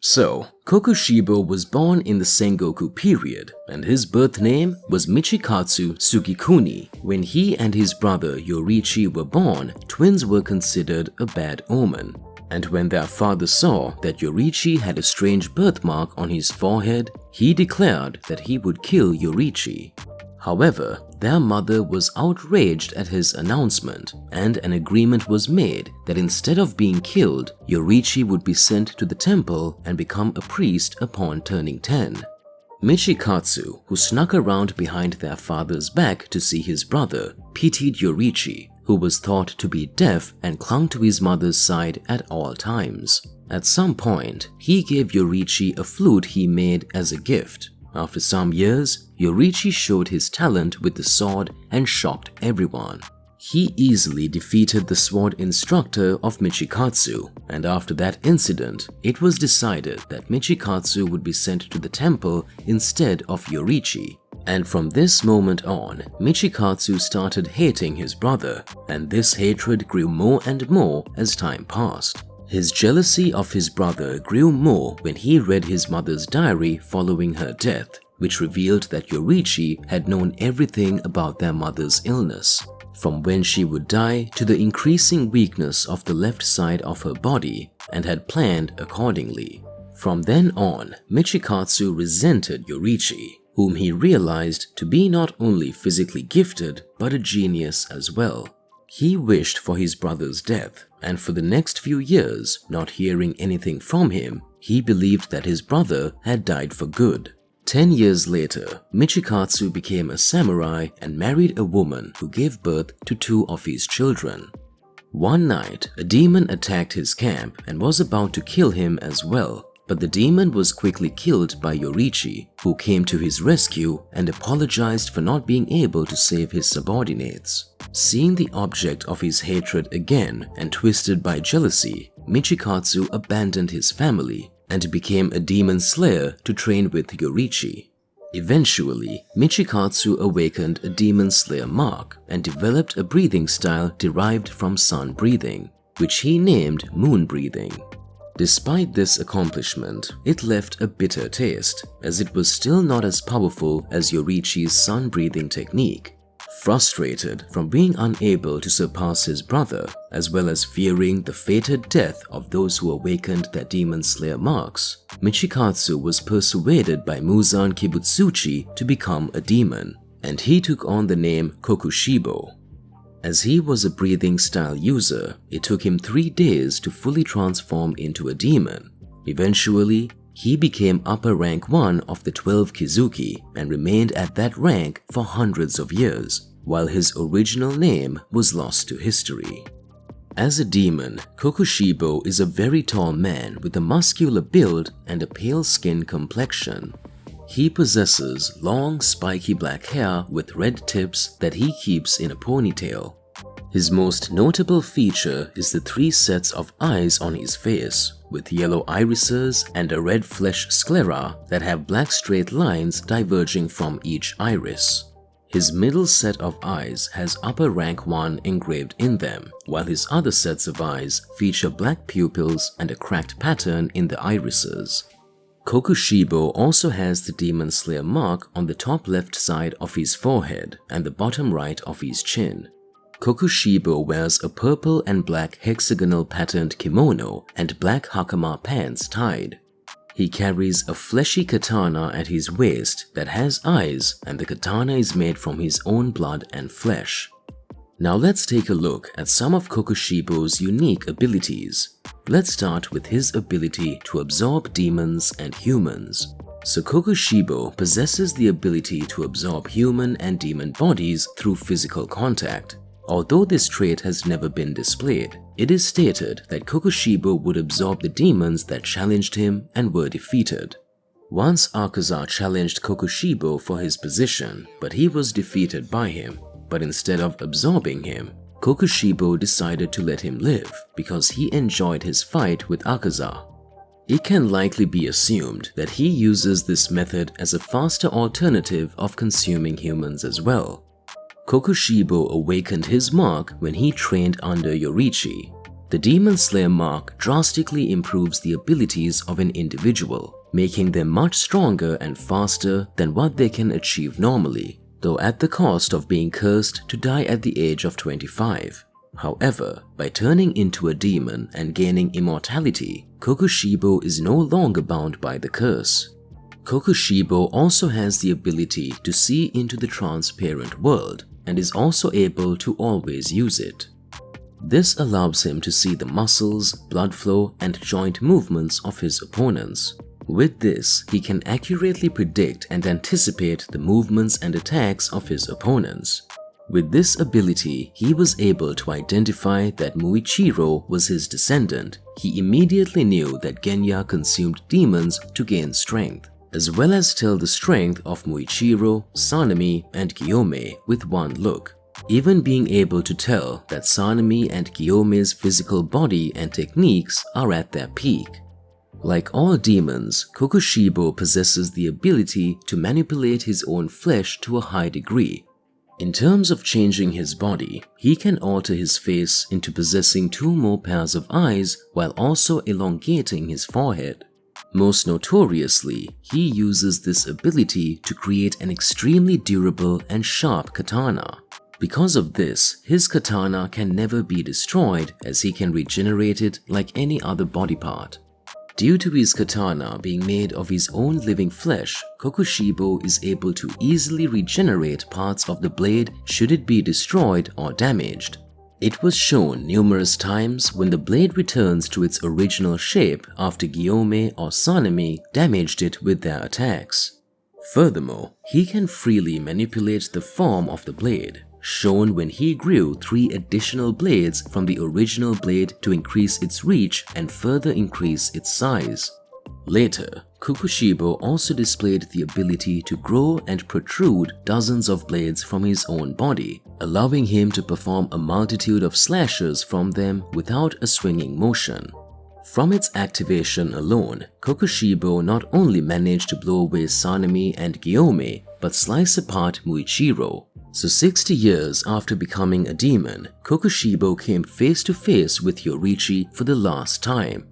So, Kokushibo was born in the Sengoku period, and his birth name was Michikatsu Sugikuni. When he and his brother Yorichi were born, twins were considered a bad omen. And when their father saw that Yorichi had a strange birthmark on his forehead, he declared that he would kill Yorichi. However, their mother was outraged at his announcement, and an agreement was made that instead of being killed, Yorichi would be sent to the temple and become a priest upon turning 10. Michikatsu, who snuck around behind their father's back to see his brother, pitied Yorichi, who was thought to be deaf and clung to his mother's side at all times. At some point, he gave Yorichi a flute he made as a gift. After some years, Yorichi showed his talent with the sword and shocked everyone. He easily defeated the sword instructor of Michikatsu, and after that incident, it was decided that Michikatsu would be sent to the temple instead of Yorichi. And from this moment on, Michikatsu started hating his brother, and this hatred grew more and more as time passed. His jealousy of his brother grew more when he read his mother's diary following her death, which revealed that Yorichi had known everything about their mother's illness, from when she would die to the increasing weakness of the left side of her body, and had planned accordingly. From then on, Michikatsu resented Yorichi, whom he realized to be not only physically gifted but a genius as well. He wished for his brother's death, and for the next few years, not hearing anything from him, he believed that his brother had died for good. 10 years later, Michikatsu became a samurai and married a woman who gave birth to 2 of his children. One night, a demon attacked his camp and was about to kill him as well, but the demon was quickly killed by Yorichi, who came to his rescue and apologized for not being able to save his subordinates. Seeing the object of his hatred again and twisted by jealousy, Michikatsu abandoned his family and became a demon slayer to train with Yorichi. Eventually, Michikatsu awakened a demon slayer mark and developed a breathing style derived from sun breathing, which he named moon breathing. Despite this accomplishment, it left a bitter taste, as it was still not as powerful as Yorichi's sun breathing technique. Frustrated from being unable to surpass his brother, as well as fearing the fated death of those who awakened their demon slayer marks, Michikatsu was persuaded by Muzan Kibutsuchi to become a demon, and he took on the name Kokushibo. As he was a breathing style user, it took him 3 days to fully transform into a demon. Eventually, he became upper rank 1 of the 12 Kizuki and remained at that rank for hundreds of years, while his original name was lost to history. As a demon, Kokushibo is a very tall man with a muscular build and a pale skin complexion. He possesses long, spiky black hair with red tips that he keeps in a ponytail. His most notable feature is the 3 sets of eyes on his face, with yellow irises and a red flesh sclera that have black straight lines diverging from each iris. His middle set of eyes has upper rank 1 engraved in them, while his other sets of eyes feature black pupils and a cracked pattern in the irises. Kokushibo also has the Demon Slayer mark on the top left side of his forehead and the bottom right of his chin. Kokushibo wears a purple and black hexagonal patterned kimono and black hakama pants tied. He carries a fleshy katana at his waist that has eyes, and the katana is made from his own blood and flesh. Now let's take a look at some of Kokushibo's unique abilities. Let's start with his ability to absorb demons and humans. So Kokushibo possesses the ability to absorb human and demon bodies through physical contact. Although this trait has never been displayed, it is stated that Kokushibo would absorb the demons that challenged him and were defeated. Once Akaza challenged Kokushibo for his position, but he was defeated by him. But instead of absorbing him, Kokushibo decided to let him live because he enjoyed his fight with Akaza. It can likely be assumed that he uses this method as a faster alternative of consuming humans as well. Kokushibo awakened his mark when he trained under Yorichi. The Demon Slayer mark drastically improves the abilities of an individual, making them much stronger and faster than what they can achieve normally, though at the cost of being cursed to die at the age of 25. However, by turning into a demon and gaining immortality, Kokushibo is no longer bound by the curse. Kokushibo also has the ability to see into the transparent world and is also able to always use it. This allows him to see the muscles, blood flow, and joint movements of his opponents. With this, he can accurately predict and anticipate the movements and attacks of his opponents. With this ability, he was able to identify that Muichiro was his descendant. He immediately knew that Genya consumed demons to gain strength, as well as tell the strength of Muichiro, Sanemi, and Gyomei with one look. Even being able to tell that Sanemi and Gyomei's physical body and techniques are at their peak. Like all demons, Kokushibo possesses the ability to manipulate his own flesh to a high degree. In terms of changing his body, he can alter his face into possessing 2 more pairs of eyes while also elongating his forehead. Most notoriously, he uses this ability to create an extremely durable and sharp katana. Because of this, his katana can never be destroyed as he can regenerate it like any other body part. Due to his katana being made of his own living flesh, Kokushibo is able to easily regenerate parts of the blade should it be destroyed or damaged. It was shown numerous times when the blade returns to its original shape after Gyomei or Sanemi damaged it with their attacks. Furthermore, he can freely manipulate the form of the blade, shown when he grew 3 additional blades from the original blade to increase its reach and further increase its size. Later, Kokushibo also displayed the ability to grow and protrude dozens of blades from his own body, allowing him to perform a multitude of slashes from them without a swinging motion. From its activation alone, Kokushibo not only managed to blow away Sanemi and Gyomei, but slice apart Muichiro. So 60 years after becoming a demon, Kokushibo came face to face with Yoriichi for the last time.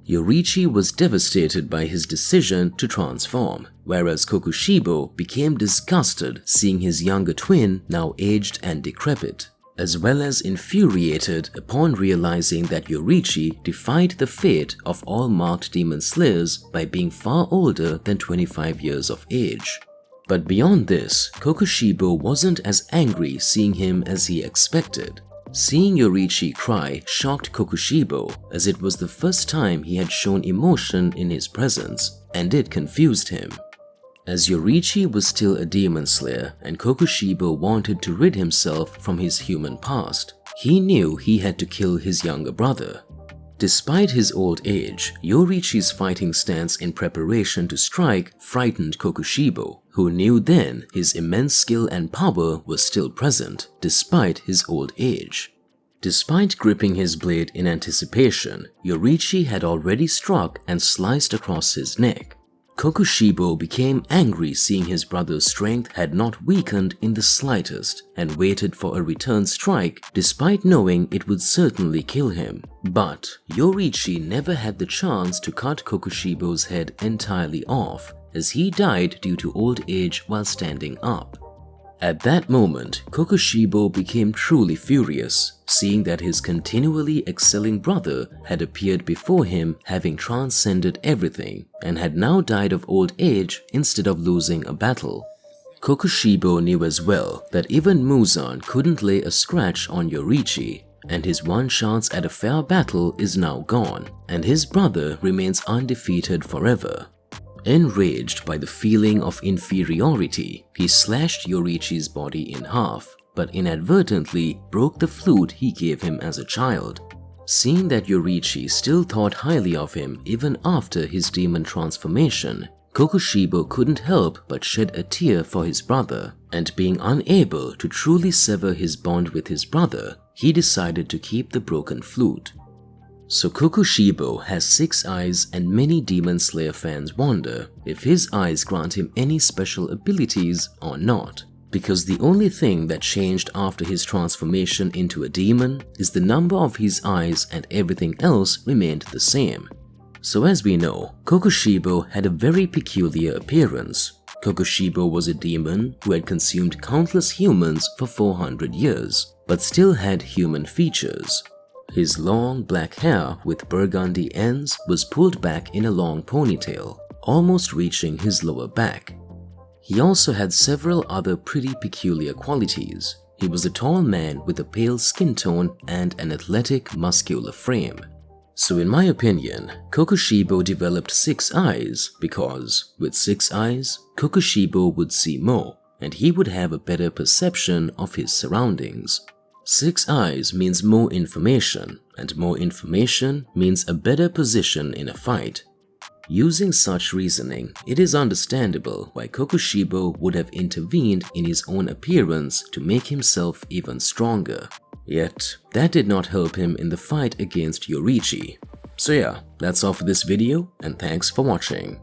Yoriichi was devastated by his decision to transform, whereas Kokushibo became disgusted seeing his younger twin now aged and decrepit, as well as infuriated upon realizing that Yoriichi defied the fate of all marked demon slayers by being far older than 25 years of age. But beyond this, Kokushibo wasn't as angry seeing him as he expected. Seeing Yoriichi cry shocked Kokushibo, as it was the first time he had shown emotion in his presence, and it confused him. As Yoriichi was still a demon slayer and Kokushibo wanted to rid himself from his human past, he knew he had to kill his younger brother. Despite his old age, Yoriichi's fighting stance in preparation to strike frightened Kokushibo, who knew then his immense skill and power was still present despite his old age. Despite gripping his blade in anticipation, Yoriichi had already struck and sliced across his neck. Kokushibo became angry seeing his brother's strength had not weakened in the slightest and waited for a return strike despite knowing it would certainly kill him. But Yoriichi never had the chance to cut Kokushibo's head entirely off, as he died due to old age while standing up. At that moment, Kokushibo became truly furious, seeing that his continually excelling brother had appeared before him having transcended everything and had now died of old age instead of losing a battle. Kokushibo knew as well that even Muzan couldn't lay a scratch on Yoriichi, and his one chance at a fair battle is now gone, and his brother remains undefeated forever. Enraged by the feeling of inferiority, he slashed Yoriichi's body in half, but inadvertently broke the flute he gave him as a child. Seeing that Yoriichi still thought highly of him even after his demon transformation, Kokushibo couldn't help but shed a tear for his brother, and being unable to truly sever his bond with his brother, he decided to keep the broken flute. So Kokushibo has 6 eyes, and many Demon Slayer fans wonder if his eyes grant him any special abilities or not. because the only thing that changed after his transformation into a demon is the number of his eyes, and everything else remained the same. So as we know, Kokushibo had a very peculiar appearance. Kokushibo was a demon who had consumed countless humans for 400 years, but still had human features. His long black hair with burgundy ends was pulled back in a long ponytail, almost reaching his lower back. He also had several other pretty peculiar qualities. He was a tall man with a pale skin tone and an athletic, muscular frame. So in my opinion, Kokushibo developed 6 eyes because, with 6 eyes, Kokushibo would see more, and he would have a better perception of his surroundings. 6 eyes means more information, and more information means a better position in a fight. Using such reasoning, it is understandable why Kokushibo would have intervened in his own appearance to make himself even stronger. Yet, that did not help him in the fight against Yoriichi. So yeah, that's all for this video, and thanks for watching.